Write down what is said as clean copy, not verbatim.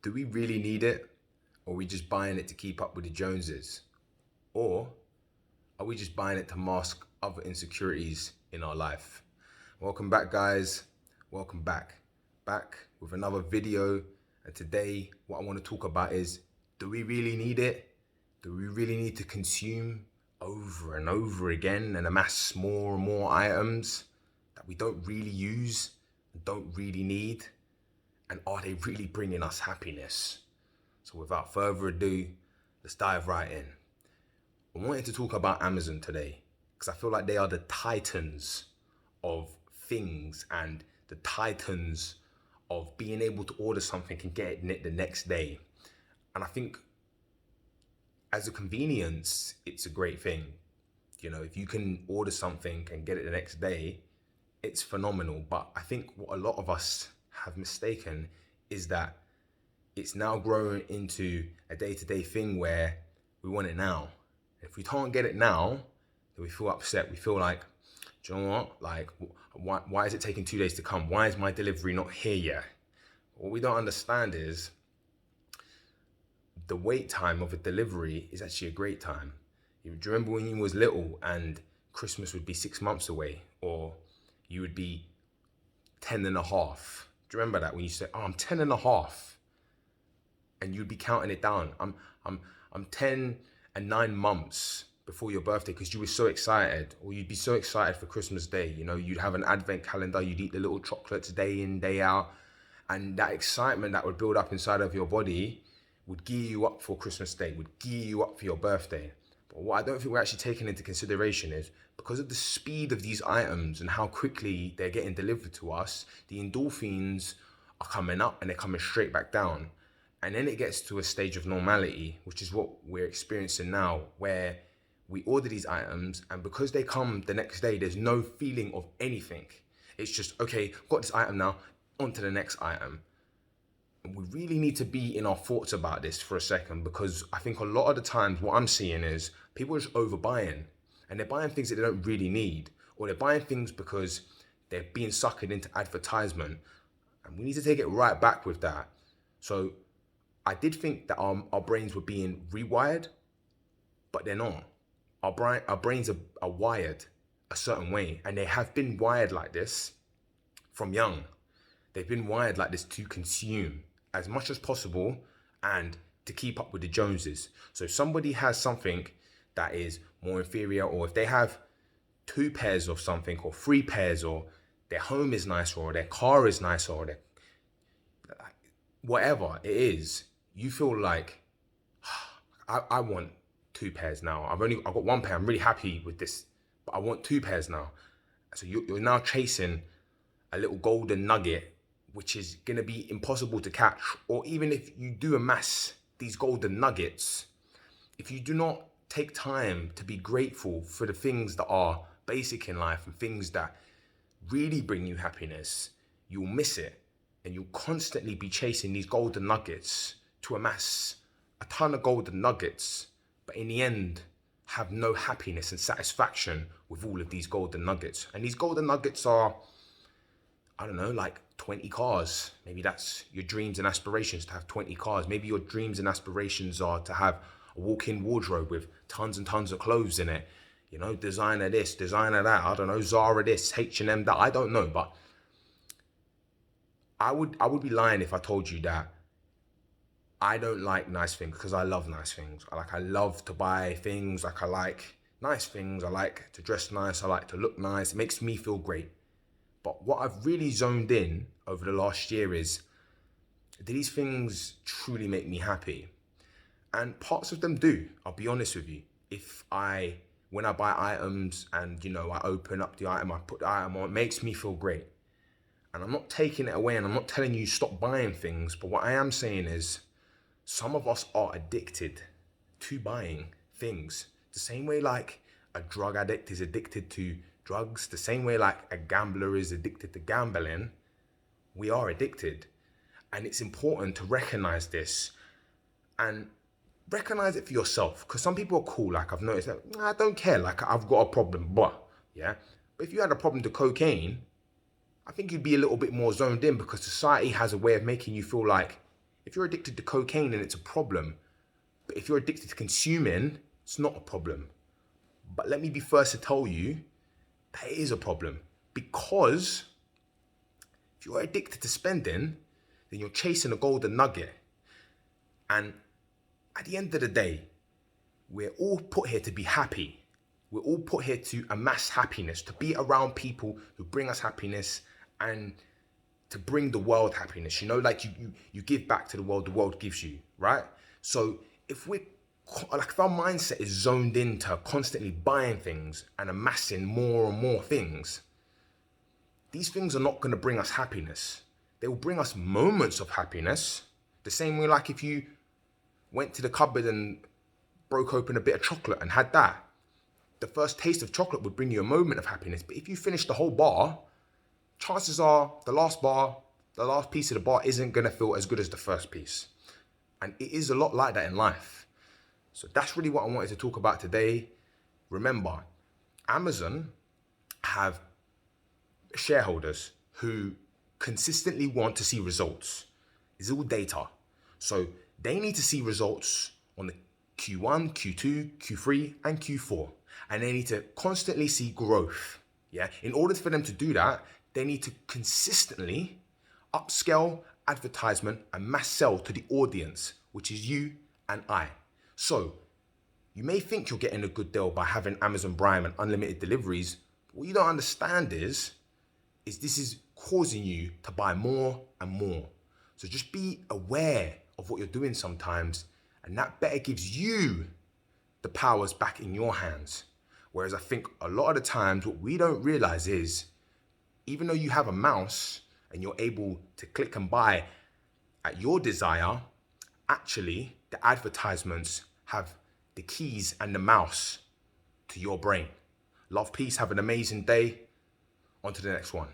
Do we really need it? Or are we just buying it to keep up with the Joneses? Or are we just buying it to mask other insecurities in our life? Welcome back, guys. Welcome back. Back with another video. And today, what I want to talk about is, do we really need it? Do we really need to consume over and over again and amass more and more items that we don't really use and don't really need? And are they really bringing us happiness? So without further ado, let's dive right in. I wanted to talk about Amazon today because I feel like they are the titans of things and the titans of being able to order something and get it the next day. And I think as a convenience, it's a great thing. You know, if you can order something and get it the next day, it's phenomenal. But I think what a lot of us have mistaken is that it's now growing into a day-to-day thing where we want it now. If we can't get it now, then we feel upset. We feel like, do you know what? Like, why is it taking 2 days to come? Why is my delivery not here yet? What we don't understand is the wait time of a delivery is actually a great time. Do you remember when you was little and Christmas would be 6 months away, or you would be 10 and a half? Do you remember that when you said, oh, I'm 10 and a half? And you'd be counting it down. I'm 10 and 9 months before your birthday because you were so excited, or you'd be so excited for Christmas Day. You know, you'd have an advent calendar, you'd eat the little chocolates day in, day out. And that excitement that would build up inside of your body would gear you up for Christmas Day, would gear you up for your birthday. But what I don't think we're actually taking into consideration is because of the speed of these items and how quickly they're getting delivered to us, the endorphins are coming up and they're coming straight back down. And then it gets to a stage of normality, which is what we're experiencing now, where we order these items and because they come the next day, there's no feeling of anything. It's just, okay, got this item now, on to the next item. And we really need to be in our thoughts about this for a second, because I think a lot of the times what I'm seeing is people are just overbuying and they're buying things that they don't really need, or they're buying things because they're being suckered into advertisement. And we need to take it right back with that. So I did think that our brains were being rewired, but they're not. Our brains are wired a certain way, and they have been wired like this from young. They've been wired like this to consume as much as possible and to keep up with the Joneses. So if somebody has something that is more inferior, or if they have 2 pairs of something or 3 pairs, or their home is nicer, or their car is nicer, or whatever it is, you feel like, I want 2 pairs now. I've got 1 pair. I'm really happy with this, but I want 2 pairs now. So you're now chasing a little golden nugget, which is going to be impossible to catch. Or even if you do amass these golden nuggets, if you do not take time to be grateful for the things that are basic in life and things that really bring you happiness, you'll miss it. And you'll constantly be chasing these golden nuggets to amass a ton of golden nuggets, but in the end, have no happiness and satisfaction with all of these golden nuggets. And these golden nuggets are, I don't know, like 20 cars. Maybe that's your dreams and aspirations, to have 20 cars. Maybe your dreams and aspirations are to have a walk-in wardrobe with tons and tons of clothes in it. You know, designer this, designer that. I don't know, Zara this, H&M that. I don't know, but I would be lying if I told you that I don't like nice things, because I love nice things. I love to buy things. I like nice things. I like to dress nice. I like to look nice. It makes me feel great. But what I've really zoned in over the last year is, do these things truly make me happy? And parts of them do, I'll be honest with you. When I buy items and, you know, I open up the item, I put the item on, it makes me feel great. And I'm not taking it away, and I'm not telling you stop buying things. But what I am saying is, some of us are addicted to buying things. The same way like a drug addict is addicted to drugs, the same way like a gambler is addicted to gambling, we are addicted. And it's important to recognize this and recognize it for yourself. Because some people are cool, like I've noticed that, I don't care, like I've got a problem, but yeah. But if you had a problem to cocaine, I think you'd be a little bit more zoned in, because society has a way of making you feel like If you're addicted to cocaine, then it's a problem. But if you're addicted to consuming, it's not a problem. But let me be first to tell you that it is a problem, because if you're addicted to spending, then you're chasing a golden nugget. And at the end of the day, we're all put here to be happy. We're all put here to amass happiness, to be around people who bring us happiness, and to bring the world happiness. You know, like you give back to the world gives you, right? So if our mindset is zoned into constantly buying things and amassing more and more things, these things are not going to bring us happiness. They will bring us moments of happiness. The same way, like if you went to the cupboard and broke open a bit of chocolate and had that, the first taste of chocolate would bring you a moment of happiness. But if you finish the whole bar, chances are the last piece of the bar isn't going to feel as good as the first piece. And it is a lot like that in life. So that's really what I wanted to talk about today. Remember, Amazon have shareholders who consistently want to see results. It's all data. So they need to see results on the Q1, Q2, Q3, and Q4. And they need to constantly see growth. Yeah. In order for them to do that, they need to consistently upscale advertisement and mass sell to the audience, which is you and I. So you may think you're getting a good deal by having Amazon Prime and unlimited deliveries. What you don't understand is this is causing you to buy more and more. So just be aware of what you're doing sometimes, and that better gives you the powers back in your hands. Whereas I think a lot of the times what we don't realize is, even though you have a mouse and you're able to click and buy at your desire, actually the advertisements have the keys and the mouse to your brain. Love, peace, have an amazing day. On to the next one.